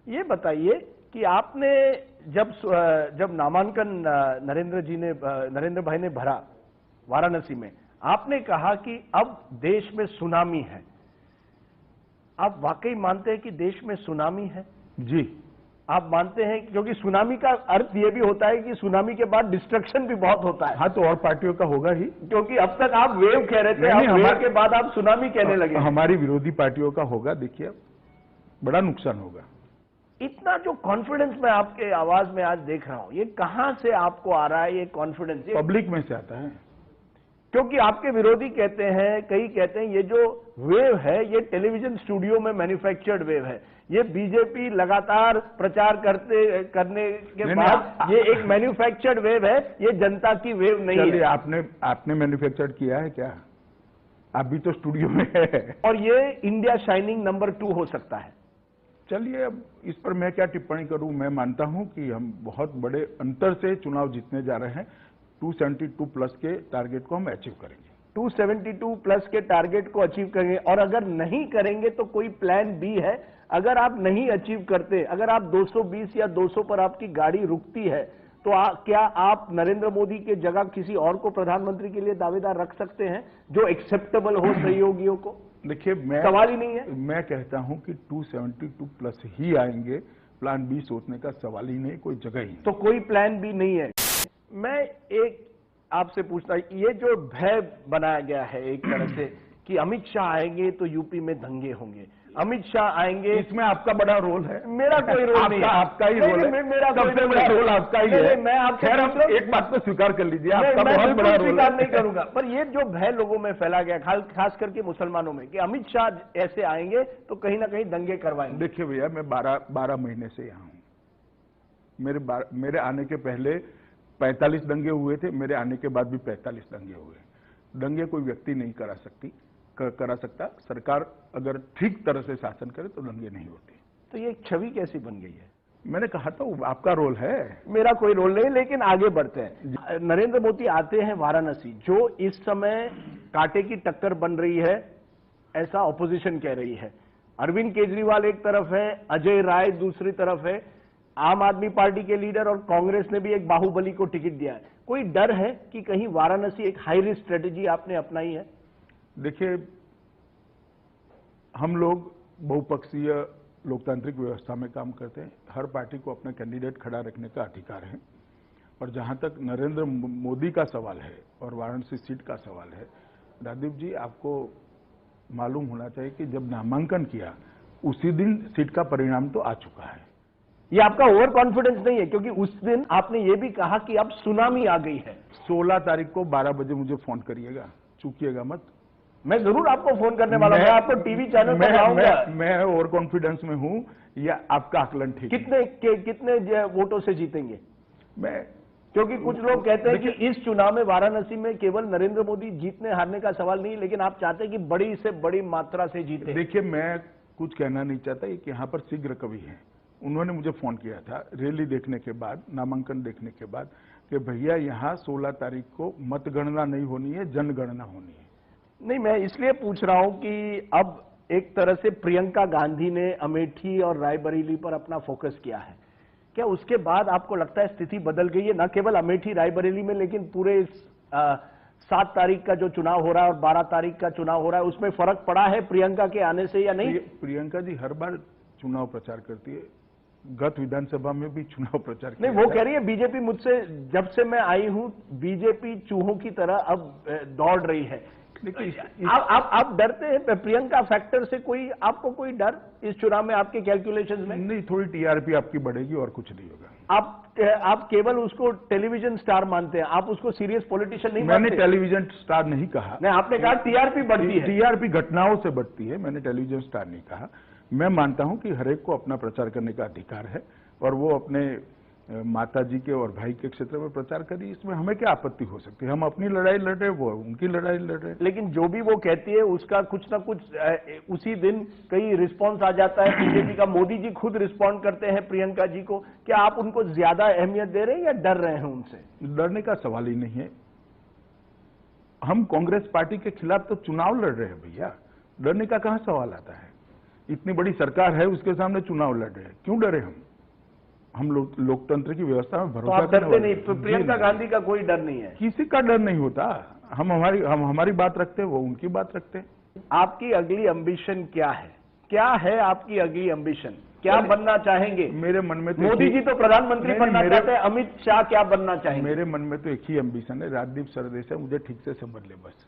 ये बताइए कि आपने जब नामांकन नरेंद्र भाई ने भरा वाराणसी में, आपने कहा कि अब देश में सुनामी है। आप वाकई मानते हैं कि देश में सुनामी है? जी। आप मानते हैं, क्योंकि सुनामी का अर्थ यह भी होता है कि सुनामी के बाद डिस्ट्रक्शन भी बहुत होता है। हाँ, तो और पार्टियों का होगा ही, क्योंकि अब तक आप वेव कह रहे थे, अब वेव के बाद आप सुनामी कहने लगे। हमारी विरोधी पार्टियों का होगा। देखिए, बड़ा नुकसान होगा। इतना जो कॉन्फिडेंस मैं आपके आवाज में आज देख रहा हूं, ये कहां से आपको आ रहा है? ये कॉन्फिडेंस पब्लिक में से आता है। क्योंकि आपके विरोधी कहते हैं, कई कहते हैं, ये जो वेव है ये टेलीविजन स्टूडियो में मैन्युफैक्चर्ड वेव है। ये बीजेपी लगातार प्रचार करने के बाद ये एक मैन्युफैक्चर्ड वेव है, ये जनता की वेव नहीं है। आपने मैन्युफैक्चर किया है क्या? आप भी तो स्टूडियो में है। और ये इंडिया शाइनिंग नंबर 2 हो सकता है। चलिए, अब इस पर मैं क्या टिप्पणी करूं। मैं मानता हूं कि हम बहुत बड़े अंतर से चुनाव जीतने जा रहे हैं। 272 प्लस के टारगेट को हम अचीव करेंगे। 272 प्लस के टारगेट को अचीव करेंगे। और अगर नहीं करेंगे तो कोई प्लान बी है? अगर आप नहीं अचीव करते, अगर आप 220 या 200 पर आपकी गाड़ी रुकती है, तो क्या आप नरेंद्र मोदी के जगह किसी और को प्रधानमंत्री के लिए दावेदार रख सकते हैं जो एक्सेप्टेबल हो सहयोगियों को? देखिए, सवाल ही नहीं है। मैं कहता हूं कि 272 प्लस ही आएंगे। प्लान बी सोचने का सवाल ही नहीं, कोई जगह ही। तो कोई प्लान बी नहीं है। मैं एक आपसे पूछता, ये जो भय बनाया गया है एक तरह से कि अमित शाह आएंगे तो यूपी में दंगे होंगे, अमित शाह आएंगे, इसमें आपका बड़ा रोल है। मेरा कोई रोल नहीं है। आपका ही रोल है। मेरा सबसे बड़ा रोल आपका ही है। मैं आपसे एक बात तो स्वीकार कर लीजिए, आपका बहुत बड़ा रोल स्वीकार नहीं करूंगा। पर ये जो भय लोगों में फैला गया, खास करके मुसलमानों में, कि अमित शाह ऐसे आएंगे तो कहीं ना कहीं दंगे करवाएंगे। देखिए भैया, मैं 12 महीने से यहाँ हूँ। मेरे आने के पहले 45 दंगे हुए थे, मेरे आने के बाद भी 45 दंगे हुए। दंगे कोई व्यक्ति नहीं करा सकता। सरकार अगर ठीक तरह से शासन करे तो दंगे नहीं होते। तो ये छवि कैसी बन गई है? मैंने कहा था आपका रोल है। मेरा कोई रोल नहीं, लेकिन आगे बढ़ते हैं। नरेंद्र मोदी आते हैं वाराणसी, जो इस समय कांटे की टक्कर बन रही है, ऐसा ऑपोजिशन कह रही है। अरविंद केजरीवाल एक तरफ है, अजय राय दूसरी तरफ है, आम आदमी पार्टी के लीडर, और कांग्रेस ने भी एक बाहुबली को टिकट दिया है। कोई डर है कि कहीं वाराणसी एक हाई रिस्क स्ट्रेटेजी आपने अपनाई है? देखिए, हम लोग बहुपक्षीय लोकतांत्रिक व्यवस्था में काम करते हैं। हर पार्टी को अपना कैंडिडेट खड़ा रखने का अधिकार है। और जहां तक नरेंद्र मोदी का सवाल है और वाराणसी सीट का सवाल है, राजीव जी, आपको मालूम होना चाहिए कि जब नामांकन किया उसी दिन सीट का परिणाम तो आ चुका है। ये आपका ओवर कॉन्फिडेंस नहीं है? क्योंकि उस दिन आपने ये भी कहा कि अब सुनामी आ गई है। 16 तारीख को 12 बजे मुझे फोन करिएगा, चूकिएगा मत। मैं जरूर आपको फोन करने वाला हूं। मैं आपको टीवी चैनल पर लाऊंगा। मैं ओवर कॉन्फिडेंस में हूं या आपका आकलन ठीक है? कितने वोटों से जीतेंगे? मैं, क्योंकि कुछ लोग कहते हैं कि इस चुनाव में वाराणसी में केवल नरेंद्र मोदी जीतने हारने का सवाल नहीं, लेकिन आप चाहते हैं कि बड़ी से बड़ी मात्रा से जीते। देखिए, मैं कुछ कहना नहीं चाहता कि यहाँ पर शीघ्र कवि है। उन्होंने मुझे फोन किया था रैली देखने के बाद, नामांकन देखने के बाद, कि भैया यहाँ 16 तारीख को मतगणना नहीं होनी है, जनगणना होनी है। नहीं, मैं इसलिए पूछ रहा हूं कि अब एक तरह से प्रियंका गांधी ने अमेठी और रायबरेली पर अपना फोकस किया है। क्या उसके बाद आपको लगता है स्थिति बदल गई है? न केवल अमेठी रायबरेली में, लेकिन पूरे 7 तारीख का जो चुनाव हो रहा है और 12 तारीख का चुनाव हो रहा है, उसमें फर्क पड़ा है प्रियंका के आने से या नहीं? प्रियंका जी हर बार चुनाव प्रचार करती है। गत विधानसभा में भी चुनाव प्रचार नहीं, वो कह रही है बीजेपी मुझसे, जब से मैं आई हूं बीजेपी चूहों की तरह अब दौड़ रही है। आप डरते हैं प्रियंका फैक्टर से? आपको कोई डर इस चुनाव में आपके कैलकुलेशंस में? नहीं, थोड़ी टीआरपी आपकी बढ़ेगी और कुछ नहीं होगा। आप केवल उसको टेलीविजन स्टार मानते हैं, आप उसको सीरियस पॉलिटिशियन नहीं मानते? मैंने टेलीविजन स्टार नहीं कहा। नहीं, आपने कहा टीआरपी बढ़ती है। टीआरपी घटनाओं से बढ़ती है, मैंने टेलीविजन स्टार नहीं कहा। मैं मानता हूं कि हर एक को अपना प्रचार करने का अधिकार है और वो अपने माता जी के और भाई के क्षेत्र में प्रचार करिए। इसमें हमें क्या आपत्ति हो सकती है? हम अपनी लड़ाई लड़ रहे हैं, वो उनकी लड़ाई लड़ रहे हैं। लेकिन जो भी वो कहती है उसका कुछ ना कुछ उसी दिन कई रिस्पांस आ जाता है बीजेपी का। मोदी जी खुद रिस्पॉन्ड करते हैं प्रियंका जी को। क्या आप उनको ज्यादा अहमियत दे रहे हैं या डर रहे हैं उनसे? डरने का सवाल ही नहीं है। हम कांग्रेस पार्टी के खिलाफ तो चुनाव लड़ रहे हैं भैया, डरने का कहां सवाल आता है? इतनी बड़ी सरकार है, उसके सामने चुनाव लड़ रहे हैं, क्यों डरे हम लोकतंत्र की व्यवस्था में तो भरोसा आप डरते नहीं? वाले हैं। प्रियंका गांधी का कोई डर नहीं है? किसी का डर नहीं होता। हम हमारी बात रखते हैं, वो उनकी बात रखते हैं। आपकी अगली एम्बिशन क्या है? क्या है आपकी अगली एम्बिशन? क्या बनना चाहेंगे? मेरे मन में तो मोदी जी तो प्रधानमंत्री बनना चाहते हैं, अमित शाह क्या बनना चाहेंगे? मेरे मन में तो एक ही एम्बिशन है, राजदीप सरदेसाई मुझे ठीक से समझ ले बस,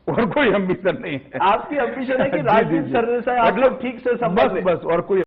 और कोई एम्बिशन नहीं है। आपकी एम्बिशन है कि राजदीप सरदेसाई आप लोग ठीक से समझ ले? बस और कोई